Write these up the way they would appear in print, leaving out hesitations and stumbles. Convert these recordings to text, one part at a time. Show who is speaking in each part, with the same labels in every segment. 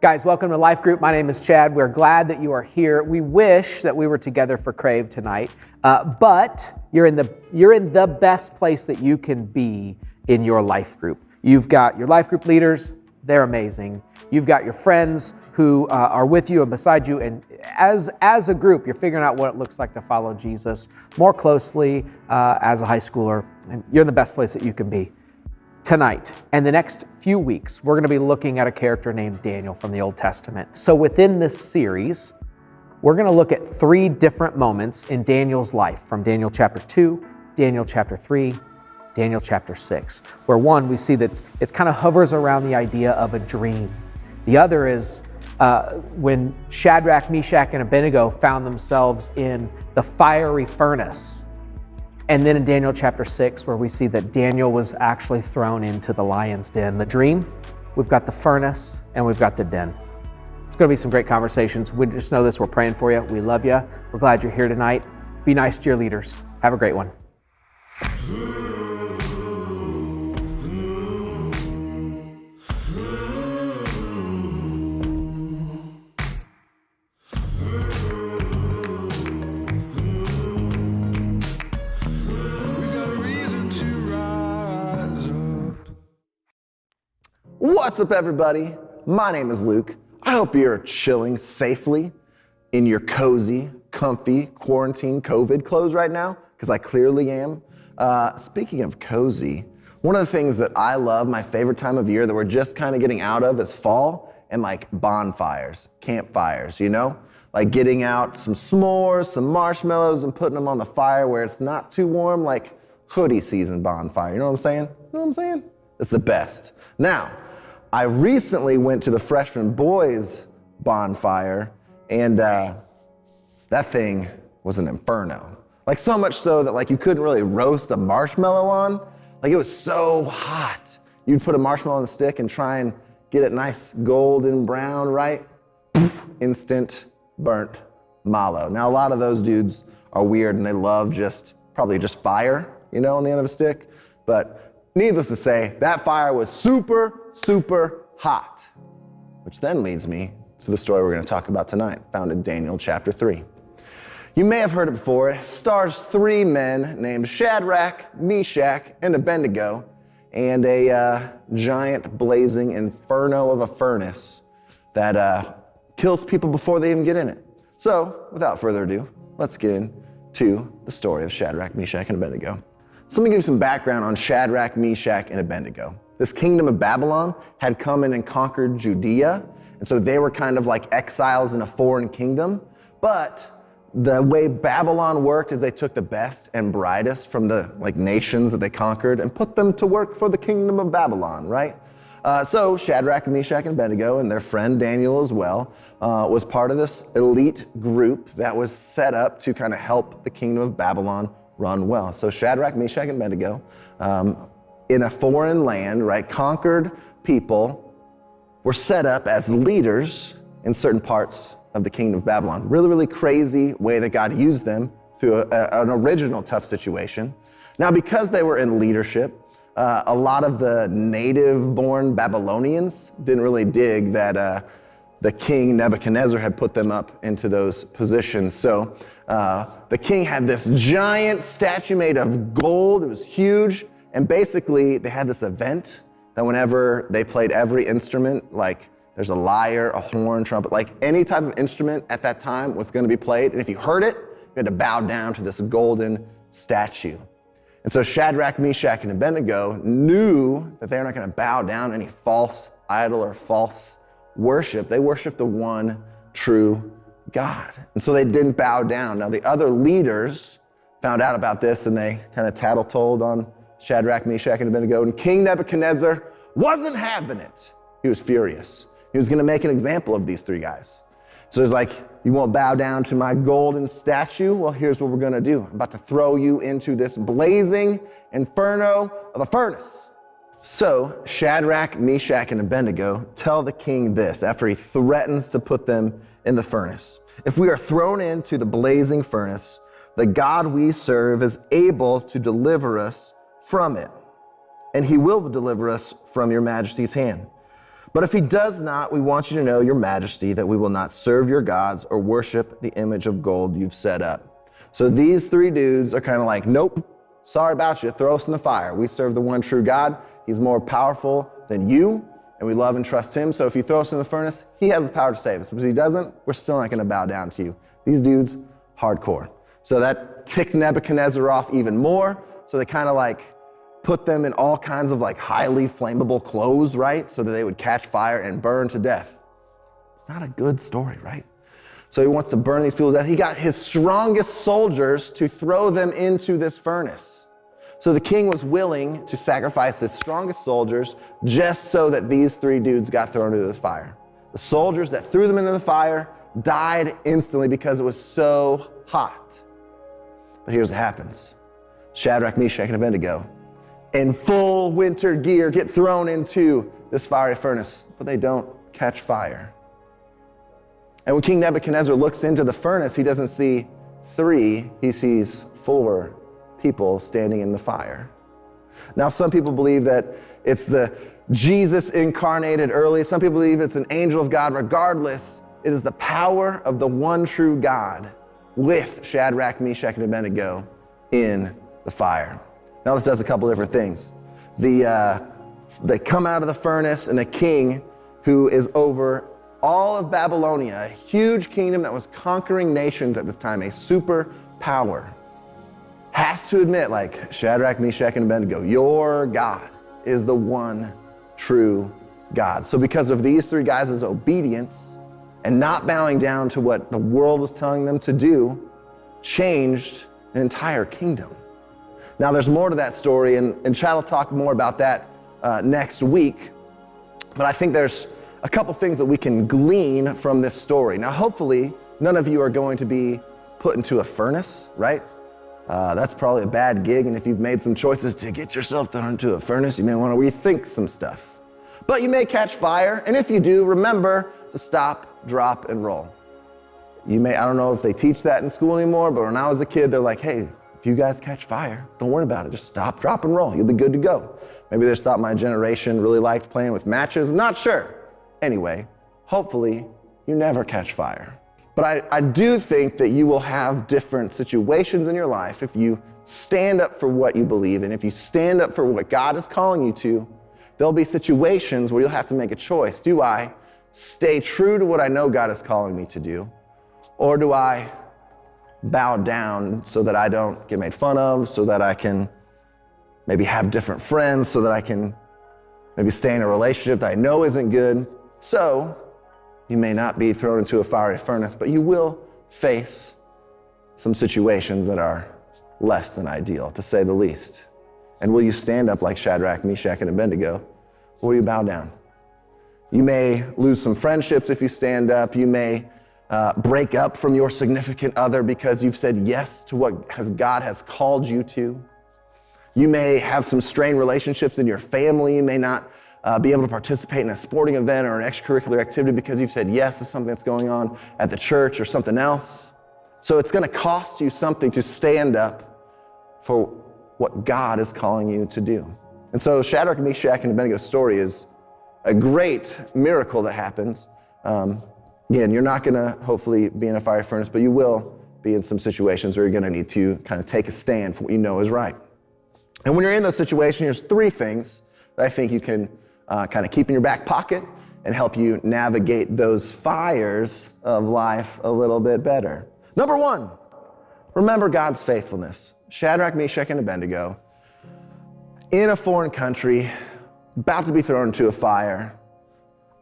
Speaker 1: Guys, welcome to Life Group. My name is Chad. We're glad that you are here. We wish that we were together for Crave tonight, but you're in the best place that you can be in your life group. You've got your life group leaders. They're amazing. You've got your friends who are with you and beside you, and as a group, you're figuring out what it looks like to follow Jesus more closely as a high schooler, and you're in the best place that you can be. Tonight and the next few weeks, we're going to be looking at a character named Daniel from the Old Testament. So within this series, we're going to look at 3 different moments in Daniel's life, from Daniel chapter 2, Daniel chapter 3, Daniel chapter 6, where one, we see that it kind of hovers around the idea of a dream. The other is when Shadrach, Meshach, and Abednego found themselves in the fiery furnace. And then in Daniel chapter 6, where we see that Daniel was actually thrown into the lion's den. The dream, we've got the furnace, and we've got the den. It's going to be some great conversations. We just know this. We're praying for you. We love you. We're glad you're here tonight. Be nice to your leaders. Have a great one.
Speaker 2: What's up, everybody? My name is Luke. I hope you're chilling safely in your cozy, comfy, quarantine COVID clothes right now, because I clearly am. Speaking of cozy, one of the things that I love, my favorite time of year that we're just kind of getting out of, is fall and like bonfires, campfires, you know? Like getting out some s'mores, some marshmallows, and putting them on the fire where it's not too warm, like hoodie season bonfire. You know what I'm saying? You know what I'm saying? It's the best. Now, I recently went to the freshman boys bonfire, and that thing was an inferno. Like so much so that like you couldn't really roast a marshmallow on. Like it was so hot. You'd put a marshmallow on the stick and try and get it nice golden brown, right? Instant burnt mallow. Now a lot of those dudes are weird and they love probably just fire, you know, on the end of a stick. But needless to say, that fire was super, super hot, which then leads me to the story we're going to talk about tonight, found in Daniel chapter 3. You may have heard it before. It stars 3 men named Shadrach, Meshach, and Abednego, and a giant blazing inferno of a furnace that kills people before they even get in it. So, without further ado, let's get into the story of Shadrach, Meshach, and Abednego. So let me give you some background on Shadrach, Meshach, and Abednego. This kingdom of Babylon had come in and conquered Judea, and so they were kind of like exiles in a foreign kingdom. But the way Babylon worked is they took the best and brightest from the nations that they conquered and put them to work for the kingdom of Babylon, right? So Shadrach, Meshach, and Abednego, and their friend Daniel as well, was part of this elite group that was set up to kind of help the kingdom of Babylon run well. So Shadrach, Meshach, and Abednego, in a foreign land, right, conquered people, were set up as leaders in certain parts of the kingdom of Babylon. Really, really crazy way that God used them through an original tough situation. Now, because they were in leadership, a lot of the native-born Babylonians didn't really dig that the king Nebuchadnezzar had put them up into those positions. So the king had this giant statue made of gold. It was huge. And basically, they had this event that whenever they played every instrument, like there's a lyre, a horn, trumpet, like any type of instrument at that time was going to be played. And if you heard it, you had to bow down to this golden statue. And so Shadrach, Meshach, and Abednego knew that they were not going to bow down to any false idol or false worship. They worshiped the one true God. And so they didn't bow down. Now the other leaders found out about this and they kind of tattletold on Shadrach, Meshach, and Abednego. And King Nebuchadnezzar wasn't having it. He was furious. He was going to make an example of these 3 guys. So he's like, you won't bow down to my golden statue? Well, here's what we're going to do. I'm about to throw you into this blazing inferno of a furnace. So Shadrach, Meshach, and Abednego tell the king this after he threatens to put them in the furnace. If we are thrown into the blazing furnace, the God we serve is able to deliver us from it, and he will deliver us from your majesty's hand. But if he does not, we want you to know, your majesty, that we will not serve your gods or worship the image of gold you've set up. So these three dudes are kind of like, nope, sorry about you, throw us in the fire. We serve the one true God. He's more powerful than you, and we love and trust him. So if you throw us in the furnace, he has the power to save us. But if he doesn't, we're still not going to bow down to you. These dudes, hardcore. So that ticked Nebuchadnezzar off even more. So they kind of like put them in all kinds of like highly flammable clothes, right? So that they would catch fire and burn to death. It's not a good story, right? So he wants to burn these people to death. He got his strongest soldiers to throw them into this furnace. So the king was willing to sacrifice his strongest soldiers just so that these three dudes got thrown into the fire. The soldiers that threw them into the fire died instantly because it was so hot. But here's what happens. Shadrach, Meshach, and Abednego, in full winter gear, get thrown into this fiery furnace, but they don't catch fire. And when King Nebuchadnezzar looks into the furnace, he doesn't see three, he sees four people standing in the fire. Now, some people believe that it's the Jesus incarnated early. Some people believe it's an angel of God. Regardless, it is the power of the one true God with Shadrach, Meshach, and Abednego in the fire. Now, this does a couple different things. They come out of the furnace, and the king, who is over all of Babylonia, a huge kingdom that was conquering nations at this time, a superpower, has to admit, like, Shadrach, Meshach, and Abednego, your God is the one true God. So because of these three guys' obedience and not bowing down to what the world was telling them to do, changed an entire kingdom. Now, there's more to that story, and Chad will talk more about that next week. But I think there's a couple things that we can glean from this story. Now, hopefully, none of you are going to be put into a furnace, right? That's probably a bad gig, and if you've made some choices to get yourself thrown into a furnace, you may want to rethink some stuff. But you may catch fire, and if you do, remember to stop, drop, and roll. I don't know if they teach that in school anymore, but when I was a kid, they're like, hey, if you guys catch fire, don't worry about it. Just stop, drop, and roll. You'll be good to go. Maybe they just thought my generation really liked playing with matches. Not sure. Anyway, hopefully you never catch fire. But I do think that you will have different situations in your life if you stand up for what you believe in. If you stand up for what God is calling you to, there'll be situations where you'll have to make a choice. Do I stay true to what I know God is calling me to do? Or do I bow down so that I don't get made fun of, so that I can maybe have different friends, so that I can maybe stay in a relationship that I know isn't good? So you may not be thrown into a fiery furnace, but you will face some situations that are less than ideal, to say the least. And will you stand up like Shadrach, Meshach, and Abednego, or will you bow down? You may lose some friendships if you stand up. You may break up from your significant other because you've said yes to what God has called you to. You may have some strained relationships in your family. You may not be able to participate in a sporting event or an extracurricular activity because you've said yes to something that's going on at the church or something else. So it's going to cost you something to stand up for what God is calling you to do. And so Shadrach, Meshach, and Abednego's story is a great miracle that happens. Again, you're not going to hopefully be in a fire furnace, but you will be in some situations where you're going to need to kind of take a stand for what you know is right. And when you're in those situations, there's three things that I think you can kind of keep in your back pocket and help you navigate those fires of life a little bit better. Number one, remember God's faithfulness. Shadrach, Meshach, and Abednego, in a foreign country, about to be thrown into a fire.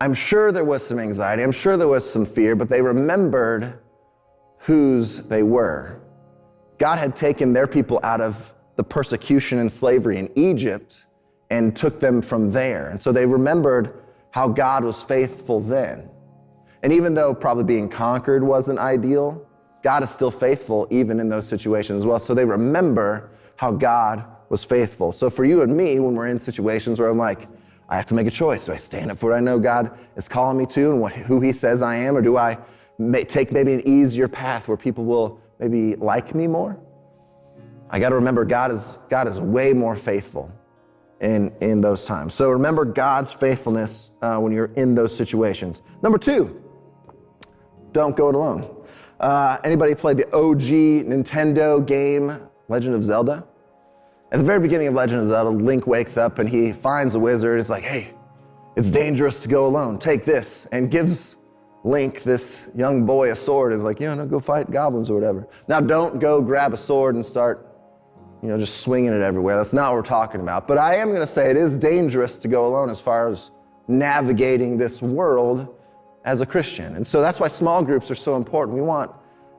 Speaker 2: I'm sure there was some anxiety. I'm sure there was some fear, but they remembered whose they were. God had taken their people out of the persecution and slavery in Egypt and took them from there. And so they remembered how God was faithful then. And even though probably being conquered wasn't ideal, God is still faithful even in those situations as well. So they remember how God was faithful. So for you and me, when we're in situations where I'm like, I have to make a choice. Do I stand up for what I know God is calling me to and who he says I am? Or do I take maybe an easier path where people will maybe like me more? I got to remember God is way more faithful in those times. So remember God's faithfulness when you're in those situations. Number 2, don't go it alone. Anybody played the OG Nintendo game, Legend of Zelda? At the very beginning of Legend of Zelda, Link wakes up and he finds a wizard. It's like, hey, it's dangerous to go alone. Take this, and gives Link, this young boy, a sword. Is like, no, go fight goblins or whatever. Now, don't go grab a sword and start, just swinging it everywhere. That's not what we're talking about. But I am going to say it is dangerous to go alone as far as navigating this world as a Christian. And so that's why small groups are so important. We want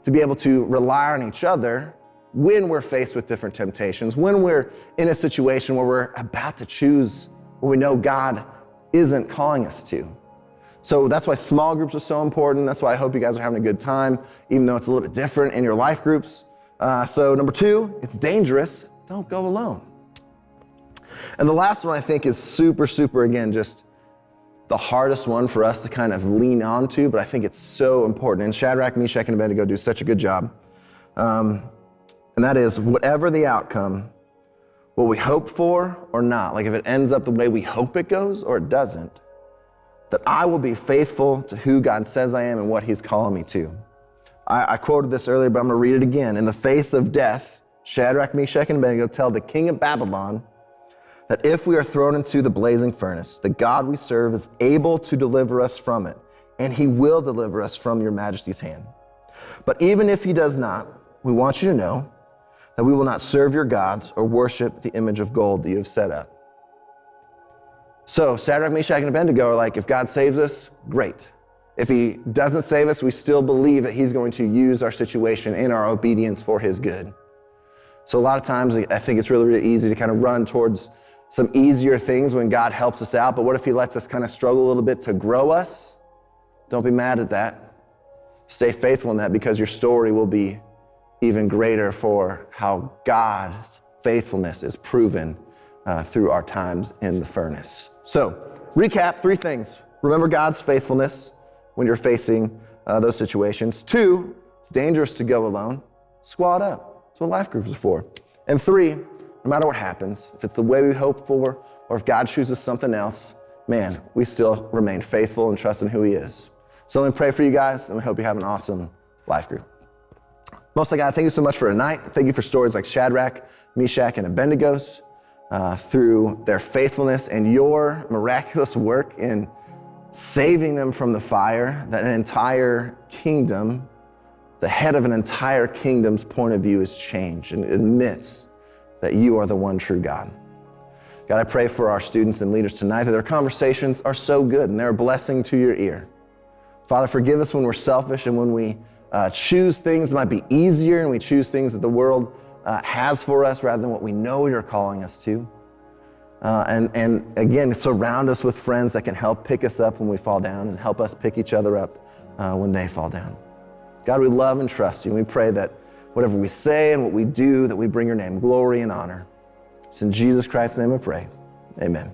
Speaker 2: to be able to rely on each other when we're faced with different temptations, when we're in a situation where we're about to choose what we know God isn't calling us to. So that's why small groups are so important. That's why I hope you guys are having a good time, even though it's a little bit different in your life groups. So number 2, it's dangerous. Don't go alone. And the last one I think is super, again, just the hardest one for us to kind of lean onto, but I think it's so important. And Shadrach, Meshach, and Abednego do such a good job. And that is, whatever the outcome, what we hope for or not, like if it ends up the way we hope it goes or it doesn't, that I will be faithful to who God says I am and what he's calling me to. I quoted this earlier, but I'm going to read it again. In the face of death, Shadrach, Meshach, and Abednego tell the king of Babylon that if we are thrown into the blazing furnace, the God we serve is able to deliver us from it, and he will deliver us from your majesty's hand. But even if he does not, we want you to know that we will not serve your gods or worship the image of gold that you have set up. So Shadrach, Meshach, and Abednego are like, if God saves us, great. If he doesn't save us, we still believe that he's going to use our situation and our obedience for his good. So a lot of times I think it's really easy to kind of run towards some easier things when God helps us out, but what if he lets us kind of struggle a little bit to grow us? Don't be mad at that. Stay faithful in that, because your story will be even greater for how God's faithfulness is proven through our times in the furnace. So, recap 3 things. Remember God's faithfulness when you're facing those situations. 2, it's dangerous to go alone. Squad up. That's what life groups are for. And 3, no matter what happens, if it's the way we hope for, or if God chooses something else, man, we still remain faithful and trust in who he is. So let me pray for you guys, and we hope you have an awesome life group. Most of God, thank you so much for tonight. Thank you for stories like Shadrach, Meshach, and Abednego's through their faithfulness and your miraculous work in saving them from the fire, that an entire kingdom, the head of an entire kingdom's point of view is changed and admits that you are the one true God. God, I pray for our students and leaders tonight that their conversations are so good and they're a blessing to your ear. Father, forgive us when we're selfish and when we choose things that might be easier and we choose things that the world has for us rather than what we know you're calling us to. And again, surround us with friends that can help pick us up when we fall down and help us pick each other up when they fall down. God, we love and trust you, and we pray that whatever we say and what we do, that we bring your name glory and honor. It's in Jesus Christ's name we pray. Amen.